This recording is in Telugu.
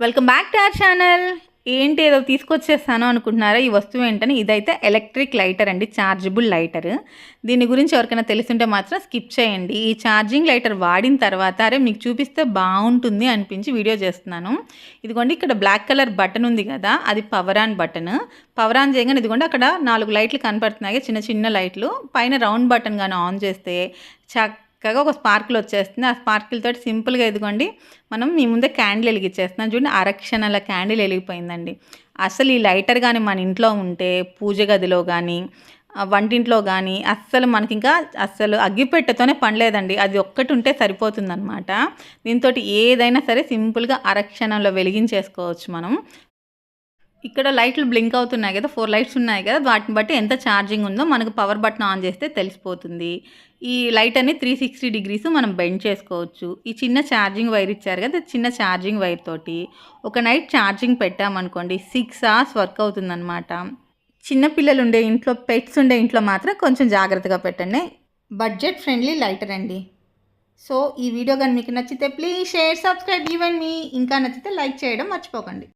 Welcome back to our channel. ఏంటి ఏదో తీసుకొచ్చేస్తాను అనుకుంటున్నారా? ఈ వస్తువు ఏంటని, ఇదైతే ఎలక్ట్రిక్ లైటర్ అండి, ఛార్జబుల్ లైటర్. దీని గురించి ఎవరికైనా తెలుసుంటే మాత్రం స్కిప్ చేయండి. ఈ ఛార్జింగ్ లైటర్ వాడిన తర్వాత అరే మీకు చూపిస్తే బాగుంటుంది అనిపించి వీడియో చేస్తున్నాను. ఇదిగోండి, ఇక్కడ బ్లాక్ కలర్ బటన్ ఉంది కదా, అది power on button. Power on చేయగానే ఇదిగోండి అక్కడ 4 లైట్లు కనపడుతున్నాయి, చిన్న చిన్న లైట్లు. పైన రౌండ్ బటన్ కానీ ఆన్ చేస్తే చక్కగా ఒక స్పార్కిల్ వచ్చేస్తుంది. ఆ స్పార్కిల్ తోటి సింపుల్గా ఇదిగోండి మనం మీ ముందే క్యాండిల్ వెలిగించేస్తున్నాం. చూడండి, అరక్షణాల క్యాండిల్ వెలిగిపోయిందండి. అసలు ఈ లైటర్ కానీ మన ఇంట్లో ఉంటే పూజ గదిలో కానీ వంటింట్లో కానీ మనకి ఇంకా అస్సలు అగ్గిపెట్టెతోనే పని లేదండి. అది ఒక్కటి ఉంటే సరిపోతుందన్నమాట. దీంతో ఏదైనా సరే సింపుల్గా అరక్షణంలో వెలిగించేసుకోవచ్చు మనం. ఇక్కడ లైట్లు బ్లింక్ అవుతున్నాయి కదా, 4 లైట్స్ ఉన్నాయి కదా, వాటిని బట్టి ఎంత ఛార్జింగ్ ఉందో మనకు పవర్ బటన్ ఆన్ చేస్తే తెలిసిపోతుంది. ఈ లైట్ అన్ని 360 డిగ్రీస్ మనం బెండ్ చేసుకోవచ్చు. ఈ చిన్న ఛార్జింగ్ వైర్ ఇచ్చారు కదా, చిన్న ఛార్జింగ్ వైర్ తోటి ఒక నైట్ ఛార్జింగ్ పెట్టామనుకోండి 6 అవర్స్ వర్క్ అవుతుందన్నమాట. చిన్నపిల్లలు ఉండే ఇంట్లో, పెట్స్ ఉండే ఇంట్లో మాత్రం కొంచెం జాగ్రత్తగా పెట్టండి. బడ్జెట్ ఫ్రెండ్లీ లైటర్ అండి. సో ఈ వీడియో కానీ మీకు నచ్చితే ప్లీజ్ షేర్, సబ్స్క్రైబ్ ఇవ్వండి. ఇంకా నచ్చితే లైక్ చేయడం మర్చిపోకండి.